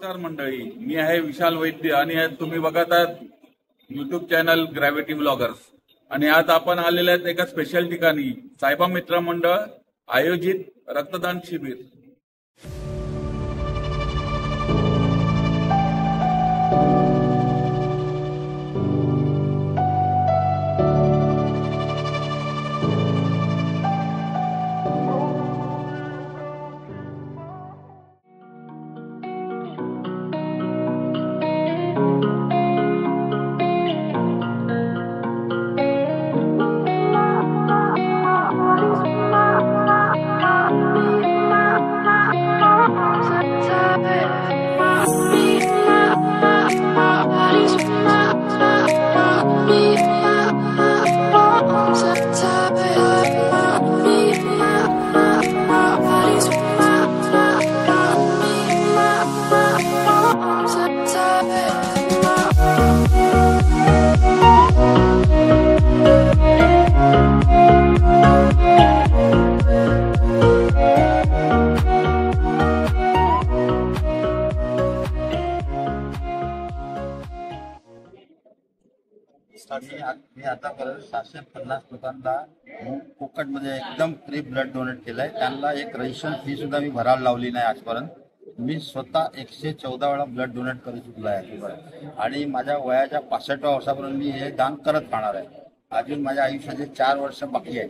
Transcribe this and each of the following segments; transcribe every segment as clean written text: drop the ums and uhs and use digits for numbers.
नमस्कार मंडळी, मी आहे विशाल वैद्य आणि तुम्ही बघत आहात युट्यूब चॅनल ग्रॅव्हिटी ब्लॉगर्स. आणि आज आपण आलेले आहेत एका स्पेशल ठिकाणी, साईबा मित्र मंडळ आयोजित रक्तदान शिबिर. मी आतापर्यंत 750 लोकांना फुकटमध्ये एकदम फ्री ब्लड डोनेट केलंय. त्यांना एक रजिस्ट्रेशन फी सुद्धा मी भरायला लावली नाही आजपर्यंत. मी स्वतः 114 वेळा ब्लड डोनेट करू चुकलो आहे आणि माझ्या वयाच्या 65व्या वर्षापर्यंत मी हे दान करत राहणार आहे. अजून माझ्या आयुष्याचे 4 वर्ष बाकी आहे,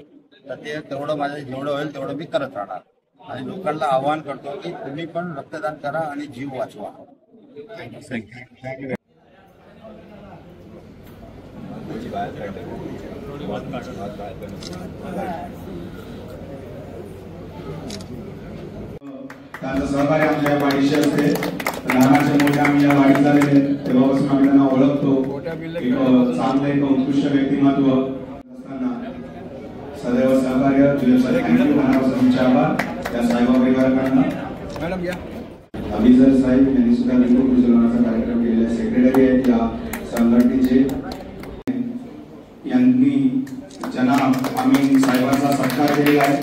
तर ते तेवढं माझं जेवढं होईल तेवढं मी करत राहणार. आणि लोकांना आवाहन करतो की तुम्ही पण रक्तदान करा आणि जीव वाचवा. थँक्यू. त्यांचं सहकार्य आमच्या वाढीशी असते. लहानाच्या मोठ्या आम्ही या वाढीत झालेले तेव्हापासून आम्ही त्यांना ओळखतो. एक चांगलं एक उत्कृष्ट व्यक्तिमत्व असताना सदैव सहकार्य. थँक्यू. मनापासून तुमचे आभार त्या साईबा परिवाराकडनं. मॅडम या अभिजर साहेब यांनी सुद्धा दीपक प्रज्वलनाचा कार्यक्रम केलेला. सेक्रेटरी आहेत या संघटनेचे. यांनी जनाब आम्ही साहेबांचा सत्कार केलेला आहे.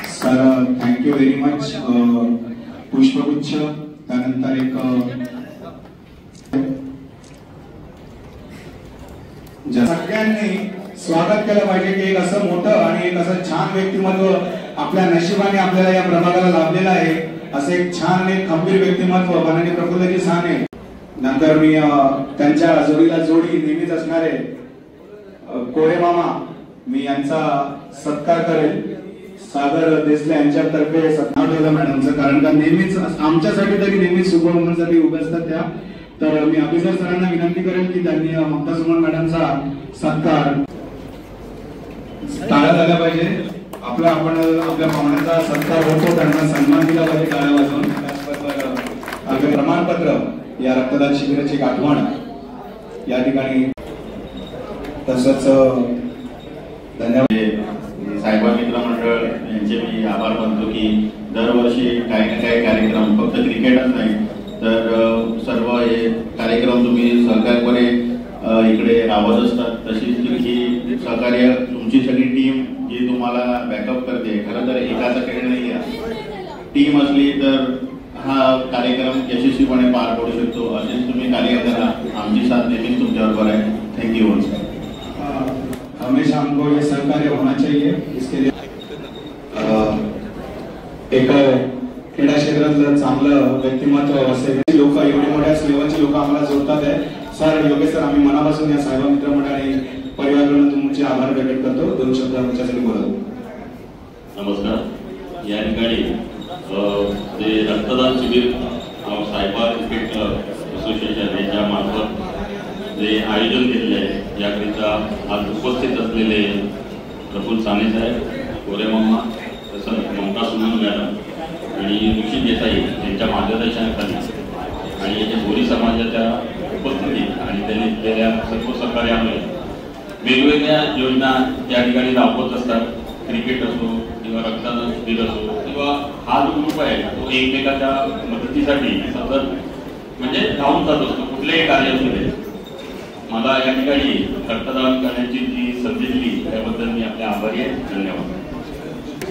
Sir thank you very much. पुष्पगुच्छ, त्यानंतर एक सगळ्यांनी स्वागत केलं पाहिजे की एक असं मोठं आणि एक असं छान व्यक्तिमत्व आपल्या नशिबाने आपल्याला या प्रभागाला लाभलेलं आहे. असं एक छान एक खंबीर व्यक्तिमत्व माननीय प्रफुल्लजी साने. नंतर मी त्यांच्या जोडीला जोडी नेहमीच असणारे कोरे मामा, मी यांचा सत्कार करेल. सागर देसले यांच्यातर्फे सत्कार ठेवला मॅडमचं, कारण का नेहमीच आमच्यासाठी तरी नेहमीच शुभकामनासाठी उभे असतात त्या. तर मी अभिजर सरांना विनंती करेल की त्यांनी ममता सुमन मॅडमचा सत्कार टाळा झाला पाहिजे. आपण आपल्या पाहुण्यांचा सत्कार होतो, त्यांना सन्मान दिला पाहिजे टाळ्या वाजवून. त्याचबरोबर आपले प्रमाणपत्र या रक्तदान शिबिराची एक आठवण या ठिकाणी. तसंच धन्यवाद. साईबा मित्र मंडळ यांचे मी आभार मानतो की दरवर्षी काही ना काही कार्यक्रम, फक्त क्रिकेटच नाही तर सर्व हे कार्यक्रम तुम्ही सहकार्यपणे इकडे राबवत असतात. तशीच ही सहकार्य तुमची सगळी टीम जी तुम्हाला बॅकअप करते. खरं तर एकाचा खेळ नाही आहे, टीम असली तर हा कार्यक्रम यशस्वीपणे पार पडू शकतो. असेच तुम्ही कार्य करा. आमची साथ नेहमीच तुमच्याबरोबर आहे. थँक्यू. हमेशा हमको ये सहकार्य होना चाहिए. इसके लिए एक क्रीडा क्षेत्रातलं चांगलं व्यक्तिमत्व असेल. लोक एवढे मोठ्या लेवलचे लोक आम्हाला जोडतात आहे. सर योगेश सर, आम्ही मनापासून या साईबा मित्र मंडळ आणि परिवाराकडून तुमचे आभार व्यक्त करतो. 2 शब्द आमच्यासाठी बोलतो. नमस्कार. या ठिकाणी जे रक्तदान शिबिर साईबा क्रिकेट असोसिएशन यांच्या मार्फत जे आयोजन केलेले आहे याकरिता आज उपस्थित असलेले प्रफुल्ल साने साहेब, कोरे मामा, तसंच ममता सुमन मॅडम आणि ऋषी देसाई यांच्या मार्गदर्शनाखाली आणि याच्या भोरी समाजाच्या उपस्थितीत आणि त्यांनी केलेल्या सर्व सहकार्यामुळे वेगवेगळ्या योजना या ठिकाणी राबवत असतात. क्रिकेट असो किंवा रक्तदान शिबिर असो किंवा हा जो ग्रुप आहे तो एकमेकाच्या मदतीसाठी सतत म्हणजे धावून जात असतो कुठलेही कार्य असू दे. मला या ठिकाणी रक्तदान करण्याची जी संधी दिली त्याबद्दल मी आपले आभारी आहे. धन्यवाद.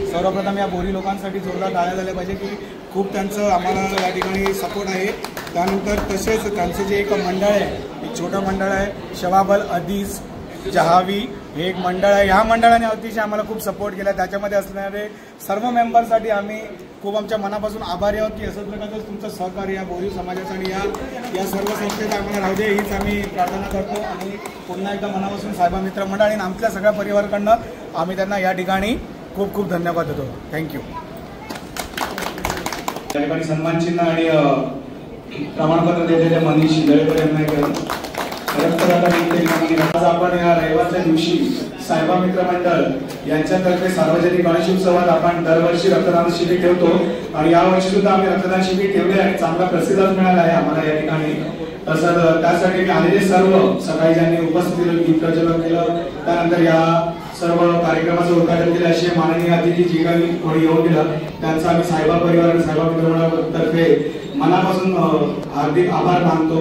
सर्वप्रथम या बोरी लोकांसाठी जोरदार टाळ्या झाल्या पाहिजे की खूप त्यांचं आम्हाला या ठिकाणी सपोर्ट आहे। त्यानंतर तसेच त्यांचं जे एक मंडळ आहे, एक छोटं मंडळ आहे शवाबल अदीस जहावी, हे एक मंडळ आहे। ह्या मंडळाने अतिशय आम्हाला खूप सपोर्ट केला। त्याच्यामध्ये असणारे सर्व मेंबरसाठी आम्ही खूप आमच्या मनापासून आभारी आहोत की असंच प्रकारचं तुमचं सहकार्य या बोरी समाजाचं आणि या सर्व संस्थेचं आम्हाला राहू दे हीच आम्ही प्रार्थना करतो। आणि पुन्हा एकदा मनापासून साहेबा मित्र मंडळ आणि आमच्या सगळ्या परिवाराकडनं आम्ही त्यांना या ठिकाणी खूप खूप धन्यवाद देतो। थँक्यू। त्या ठिकाणी सन्मान चिन्ह आणि प्रमाणपत्र दिलेले मनीष शिंदळकर यांना आज आपण या रविवारच्या दिवशी सायबा मित्र मंडळ यांच्यातर्फे सार्वजनिक गणेश उत्सवात आपण दरवर्षी रक्तदान शिबिर ठेवतो आणि यावर्षी सुद्धा आम्ही रक्तदान शिबिर ठेवले आणि चांगला प्रतिसाद मिळाला आहे आम्हाला या ठिकाणी। तसंच त्यासाठी मी आलेले सर्व सकाळी ज्यांनी उपस्थित गीत प्रज्वलन केलं, त्यानंतर या सर्व कार्यक्रमाचं उद्घाटन केलं असे माननीय अतिथी जी काही कोणी येऊन गेलं त्यांचा आम्ही सायबा परिवार आणि सायबा मित्र मंडळातर्फे मनापासून हार्दिक आभार मानतो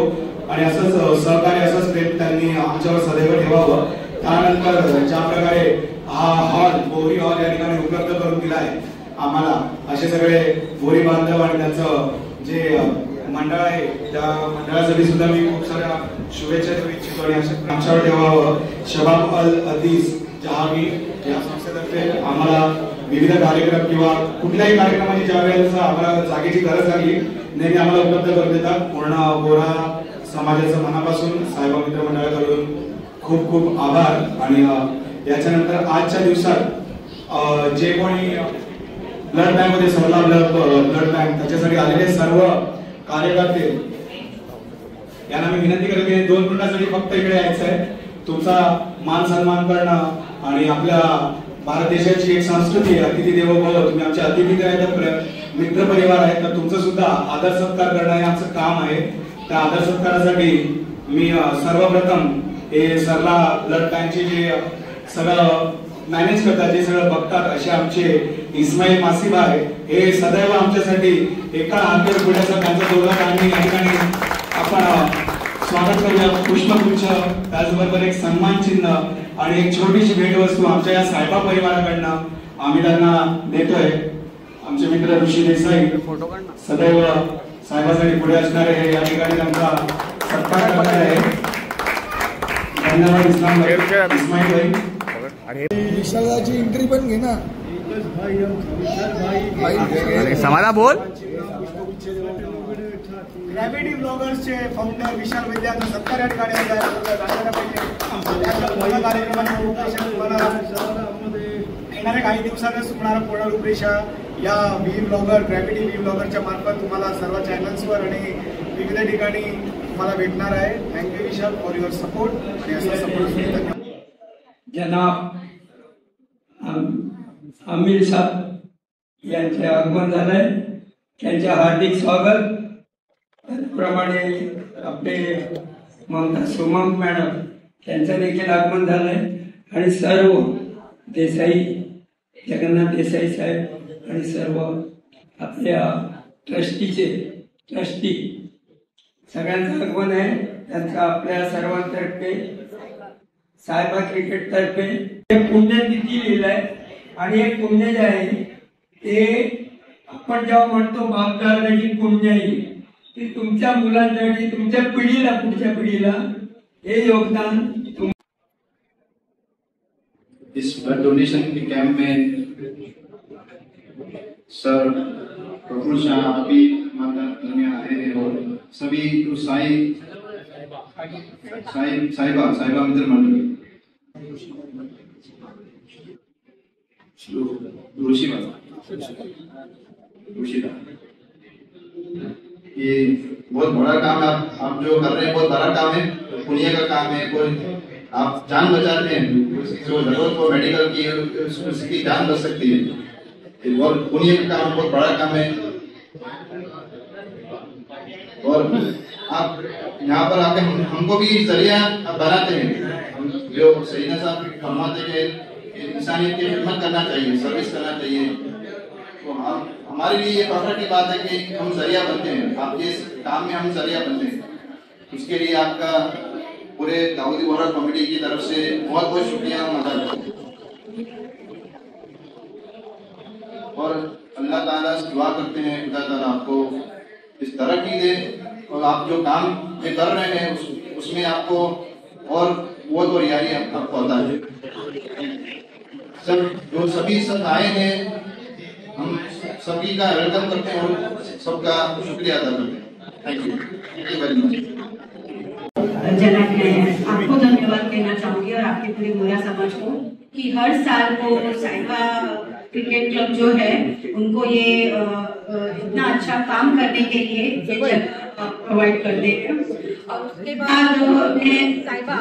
आणि असंच सहकार्य असंच प्रेम त्यांनी आमच्यावर सदैव ठेवावं। त्यानंतर ज्या प्रकारे हा हॉल बोरी हॉल या ठिकाणी उपलब्ध करून दिला आहे आम्हाला, असे सगळे बोरी बांधव आणि त्यांचं जे मंडळ आहे त्या मंडळासाठी सुद्धा मी खूप साऱ्या शुभेच्छा देऊ इच्छितो आणि आमच्यावर ठेवावं। शबाब अल अदीस जहावी या संस्थेतर्फे आम्हाला विविध कार्यक्रम किंवा कुठल्याही कार्यक्रमाची ज्या वेळेस आम्हाला जागेची गरज लागली नेहमी आम्हाला उपलब्ध करून देतात। पूर्ण बोरा समाजाचं मनापासून सायबा मित्र मंडळाकडून खूप खूप आभार। आणि याच्यानंतर आजच्या दिवसात जे कोणी ब्लड बँक मध्ये सरला ब्लड बँक त्याच्यासाठी आलेले सर्व कार्यकर्ते यांना मी विनंती करतो की 2 मिनिटांसाठी फक्त इकडे यायचं आहे। तुमचा मान सन्मान करणं आणि आपल्या भारत देशाची एक संस्कृती आहे अतिथी देवो भव, तुम्ही आमचे अतिथी मित्र परिवार आहेत तर तुमचं सुद्धा आदर सत्कार करणं हे आमचं काम आहे। त्या आदर सत्कारासाठी मी सर्वप्रथम हे सरला ब्लड बँकचे जे सगळं मॅनेज करतात जे सगळं बघतात असे आमचे इस्माईल मासिबा आहे, हे सदैव आमच्यासाठी एका हातावर पुढ्याचा त्यांचा जोरदार आणि या ठिकाणी आपण स्वागत करूया। पुष्पगुच्छ त्याचबरोबर एक सन्मान चिन्ह आणि एक छोटीशी भेटवस्तू आमच्या या सायबा परिवाराकडनं आम्ही त्यांना देतोय। आमचे मित्र ऋषी देसाई सदैव साहेबांसाठी पुढे असणारे हे या ठिकाणी त्यांचा सत्कार करणार आहे। धन्यवाद इस्माईल भाई। विशालाची एंट्री पण घे ना समाला बोल। ग्रॅव्हिटी ब्लॉगर्सचे फाउंडर विशाल वैद्य यांचा सत्कार या ठिकाणी येणाऱ्या काही दिवसातच तुम्हाला पूर्ण रूपरेषा या ग्रॅव्हिटी व्ही ब्लॉगरच्या मार्फत तुम्हाला सर्व चॅनल्सवर आणि विविध ठिकाणी तुम्हाला भेटणार आहे। Thank you Vishal for your support आणि असा सपोर्ट। जनाब आमिर साहेब यांचे आगमन झालंय, त्यांचे हार्दिक स्वागत। त्याचप्रमाणे आपले ममता सुमन मॅडम त्यांचं देखील आगमन झालंय आणि सर्व देसाई जगन्नाथ देसाई साहेब आणि सर्व आपल्या ट्रस्टी सगळ्यांचं आगमन आहे। त्यांचं आपल्या सर्वांतर्फे सायबा क्रिकेट तर्फे पुण्यतिथी लिहिलंय आणि हे पुण्य जे आहे ते आपण जेव्हा म्हणतो बापदादाची पुण्य आहे ते तुमच्या मुलांसाठी तुमच्या पिढीला पुढच्या पिढीला हे योगदान। इस ब्लड डोनेशन के कैंप में सर प्रफुल्ल शाह अभी में आए हैं और सभी साहिबा मित्र मंडल ये बहुत बड़ा काम है। आप जो कर रहे हैं बहुत बड़ा काम है, पुण्य का काम है। कोई आप जान बचाते हैं, उसकी जो जरूरत हो मेडिकल की उसकी जान बच सकती है और पुण्य का काम बहुत बड़ा काम है। और आप यहाँ पर आके हमको भी जरिया बनाते हैं। जो सहीना साहब फरमाते हैं इंसानियत की खिदमत करना चाहिए, सर्विस करना चाहिए। तो हमारे लिए ये फख्र की बात है कि हम जरिया बनते हैं, आपके इस काम में हम जरिया बनते हैं। उसके लिए आपका पूरे दाऊदी बोरा कमेटी की तरफ से बहुत बहुत शुक्रिया हम अदा करते हैं। और अल्लाह ताला से दुआ करते हैं खुदा ताला आपको इस तरक्की दे और आप जो काम ये कर रहे हैं उसमें आपको और बहुत और यारी आपको आता है। सब जो सभी सब आए हैं हम सभी का वेलकम करते हैं और सबका शुक्रिया अदा करते हैं। Thank you very much. जनाब मैं आपको धन्यवाद कहना चाहूंगी और आपके पूरे गोरा समाज को कि हर साल को साहिबा क्रिकेट क्लब जो है उनको ये इतना अच्छा काम करने के लिए ये जगह प्रोवाइड करते हैं। और उसके बाद मैं साहिबा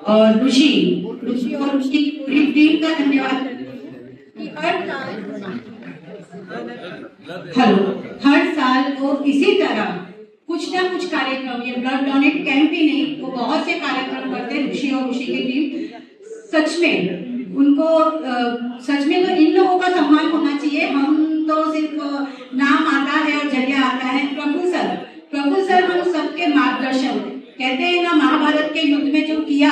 और ऋषि और उसकी पूरी टीम का धन्यवाद करती हूँ कि हर साल वो इसी तरह कुछ ना कुछ कार्यक्रम, ये ब्लड डोनेट कैंप ही नहीं, वो बहुत से कार्यक्रम करते हैं। ऋषि और ऋषि की टीम सच में उनको सच में तो इन लोगों का सम्मान होना चाहिए। हम तो सिर्फ नाम आता है और जरिया आता है। प्रभु सर हम सबके मार्गदर्शन कहते हैं ना, महाभारत के युद्ध में जो किया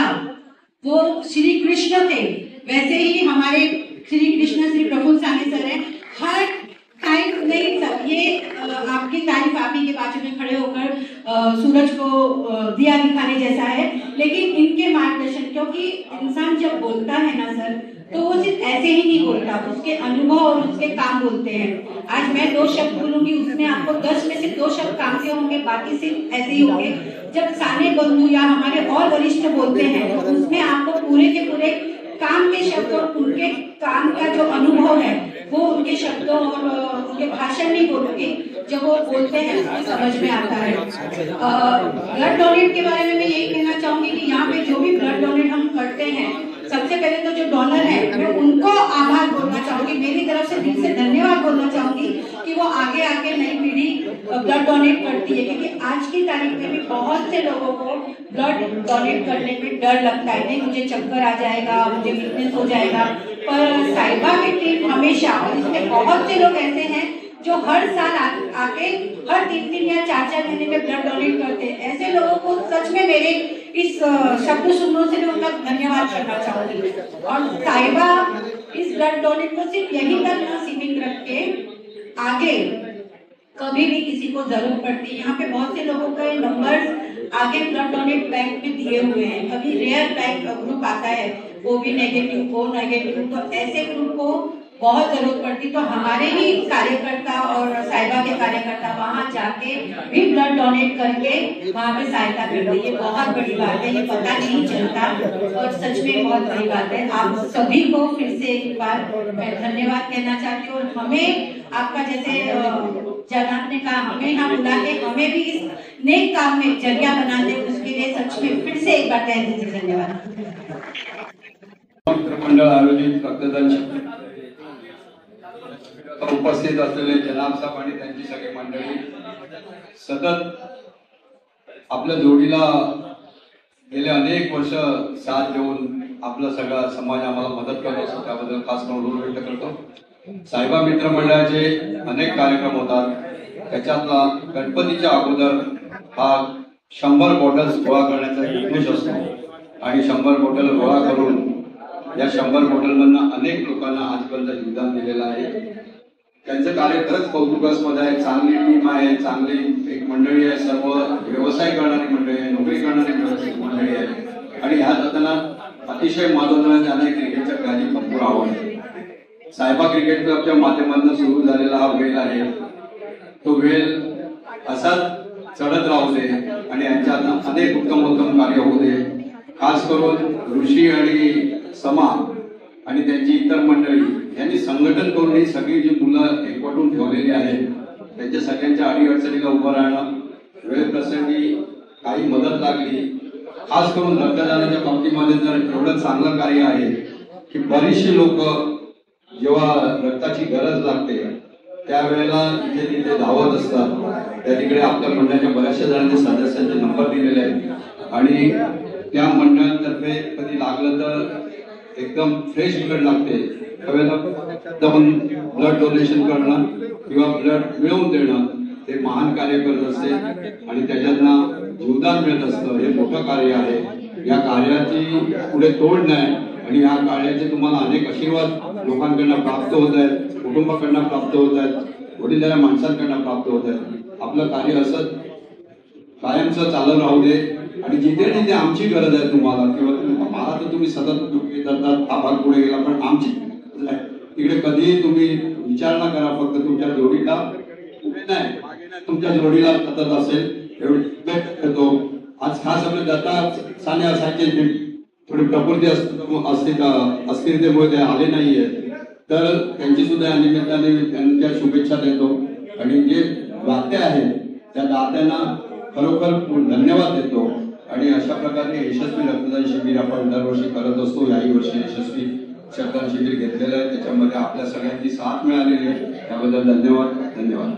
वो श्री कृष्ण थे, वैसे ही हमारे श्री कृष्ण श्री प्रफुल्ल साने सर है। हर टाइम नहीं सर, ये आपकी तारीफ आप ही के बाजू में खड़े होकर सूरज को दिया दिखाने जैसा है, लेकिन इनके मार्गदर्शन, क्योंकि इंसान जब बोलता है ना सर तो वो सिर्फ ऐसे ही नहीं बोलता, उसके अनुभव और उसके काम बोलते हैं। आज मैं 2 शब्द बोलूंगी, उसमें आपको 10 में से 2 शब्द काम के होंगे, बाकी सिर्फ ऐसे ही होंगे। जब साने बंधु या हमारे और वरिष्ठ बोलते हैं तो उसमें आपको पूरे के पूरे काम के शब्द और उनके काम का जो अनुभव है वो उनके शब्दों और उनके भाषण नहीं बोलूंगी, जब वो बोलते हैं उसको समझ में आता है। ब्लड डोनेट के बारे में मैं यही कहना चाहूंगी कि यहाँ पे जो भी ब्लड डोनेट हम करते हैं, सबसे पहले तो जो डोनर है मैं उनको आभार बोलना चाहूंगी, मेरी तरफ से दिल से धन्यवाद बोलना चाहूंगी कि वो आगे आके नई पीढ़ी ब्लड डोनेट करती है, क्योंकि आज की तारीख में भी बहुत से लोगों को ब्लड डोनेट करने में डर लगता है, नहीं मुझे चक्कर आ जाएगा, मुझे वीकनेस हो जाएगा। पर साहिबा की टीम हमेशा, और इसमें बहुत से लोग ऐसे हैं जो हर साल आके हर 3 या 4 महीने में ब्लड डोनेट करते हैं। ऐसे लोगों को सच में मेरे इस शब्द सुनने से मैं उनका धन्यवाद करना चाहूंगी। और साहिबा इस ब्लड डोनेट को सिर्फ यही तक न सीमित रख के आगे कभी भी किसी को जरूरत पड़ती है, यहाँ पे बहुत से लोगों के नंबर आगे ब्लड डोनेट बैंक में दिए हुए हैं। कभी रेयर बैंक ग्रुप आता है, वो भी नेगेटिव, वो नेगेटिव, तो ऐसे ग्रुप को बहुत जरूरत पड़ती, तो हमारे ही कार्यकर्ता और साहिबा के कार्यकर्ता वहाँ जाके भी ब्लड डोनेट करके वहाँ पे सहायता करते हैं। ये बहुत बड़ी बात है, ये पता नहीं चलता और सच में बहुत बड़ी बात है। आप सभी को फिर से एक बार मैं धन्यवाद कहना चाहती हूँ। और हमें आपका जैसे जनाब ने कहा, हमें यहाँ बुला के हमें भी इस नेक काम में जरिया बना दे, उसके लिए सच में फिर से एक बार तहे दिल से धन्यवाद। मंडळ आयोजित रक्तदान शिबिर उपस्थित असलेले जनाब साहेब आणि त्यांची सगळी मंडळी सतत आपल्या जोडीला गेले अनेक वर्ष साथ देऊन आपला सगळा समाज आम्हाला मदत करत असतो, त्याबद्दल खास करून ऋण व्यक्त करतो। साहिबा मित्र मंडळाचे अनेक कार्यक्रम होतात, त्याच्यातला गणपतीच्या अगोदर हा 100 बॉटल्स गोळा करण्याचा एक उद्देश असतो आणि 100 बॉटल गोळा करून या 100 बॉटलमधनं अनेक लोकांना आजपर्यंत योगदान दिलेलं आहे। त्यांचं कार्य खरंच कौतुकास्पद आहे। चांगली टीम आहे, चांगली एक मंडळी आहे, सर्व व्यवसाय करणारी मंडळी आहे, नोकरी करणारी मंडळी आहे आणि ह्या जाताना अतिशय महत्त्वाचं त्यांना क्रिकेटच्या खेळाची भरपूर आवड आहे। साहिबा क्रिकेट क्लबच्या माध्यमातून सुरू झालेला हा वेल आहे, तो वेल असाच चढत राहू दे आणि यांच्यात अनेक उत्तम कार्य होऊ दे। खास करून ऋषी आणि समा आणि त्यांची इतर मंडळी यांनी संघटन करून ही सगळी जी मुलं एकवटून ठेवलेली आहेत, त्यांच्या सगळ्यांच्या अडीअडचणीला उभं राहणं, वेळ प्रसंगी काही मदत लागली, खास करून रक्तदानाच्या बाबतीमध्ये तर एवढं चांगलं कार्य आहे की बरीचशी लोक जेव्हा रक्ताची गरज लागते त्यावेळेला इथे तिथे धावत असतात। त्या तिकडे आपल्या मंडळाच्या बऱ्याचशा जणांनी सदस्यांचे नंबर दिलेले आहेत आणि त्या मंडळातर्फे कधी लागलं तर एकदम फ्रेश ब्लड लागते त्यावेळेला ब्लड डोनेशन करणं किंवा ब्लड मिळवून देणं ते महान कार्य करत असते आणि त्याच्यातनं जीवदान मिळत असतं। हे मोठं कार्य आहे, या कार्याची पुढे तोड नाही आणि या कार्याचे तुम्हाला अनेक आशीर्वाद लोकांकडून प्राप्त होत आहेत। कुटुंबाकडनं प्राप्त होत आहेत, वडीलधाऱ्या माणसांकडनं प्राप्त होत आहेत. आपलं कार्य असं कायमचं चालत राहू दे आणि जिथे जिथे आमची गरज आहे तुम्हाला किंवा मला तर तुम्ही सतत करतात, हा भाग पुढे गेला, पण आमची तिकडे कधीही तुम्ही विचार न करा. फक्त तुमच्या जोडीला नाही, तुमच्या जोडीला सतत असेल एवढी करतो. आज खास आपले दत्ता साने असायचे थोडी प्रकृती अस्थिरतेमुळे ते आले नाहीये, तर त्यांची सुद्धा या निमित्ताने त्यांच्या शुभेच्छा देतो. आणि जे दाते आहेत त्या दात्यांना खरोखर धन्यवाद देतो. आणि अशा प्रकारे यशस्वी रक्तदान शिबिर आपण दरवर्षी करत असतो. याही वर्षी यशस्वी रक्तदान शिबिर घेतलेलं आहे, त्याच्यामध्ये आपल्या सगळ्यांची साथ मिळालेली आहे, त्याबद्दल धन्यवाद.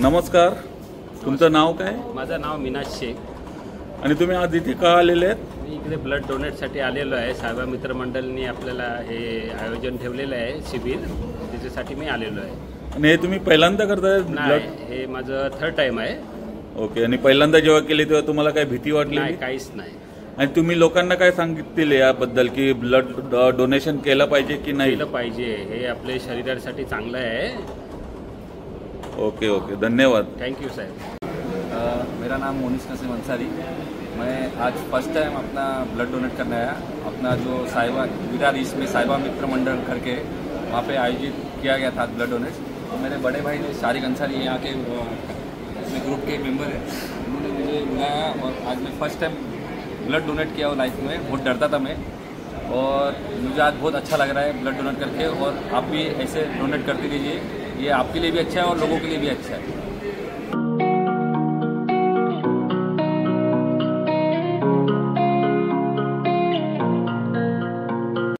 नमस्कार, तुमचं नाव काय? माझं नाव मिनाज शेख. आणि तुम्ही आज इथे का आलेले आहेत? मी इकडे ब्लड डोनेटसाठी आलेलो आहे. साहेबा मित्र मंडळाने आपल्याला हे आयोजन ठेवलेलं आहे शिबिर, त्याच्यासाठी मी आलेलो आहे. आणि हे तुम्ही पहिल्यांदा करताय? नाही, हे माझं 3rd टाइम आहे. ओके. आणि पहिल्यांदा जेव्हा केली तेव्हा तुम्हाला काय भीती वाटली? नाही, काहीच नाही. आणि तुम्ही लोकांना काय सांगितले याबद्दल की ब्लड डोनेशन केलं पाहिजे की नाही? केलं पाहिजे, हे आपल्या शरीरासाठी चांगलं आहे. ओके ओके, धन्यवाद. थैंक यू साहब. मेरा नाम मोनिस नसीम अंसारी. मैं आज फर्स्ट टाइम अपना ब्लड डोनेट करने आया. अपना जो साहिबा विरार ईस्ट में साहिबा मित्र मंडल करके वहाँ पे आयोजित किया गया था ब्लड डोनेट. तो मेरे बड़े भाई ने शारिक अंसारी यहाँ के ग्रुप के मेंबर हैं, उन्होंने मुझे बुलाया और आज मैं फर्स्ट टाइम ब्लड डोनेट किया और लाइफ में बहुत डरता था मैं, और मुझे आज बहुत अच्छा लग रहा है ब्लड डोनेट करके. और आप भी ऐसे डोनेट करते रहिए, ये आपके लिए भी अच्छा है और लोगों के लिए भी अच्छा है.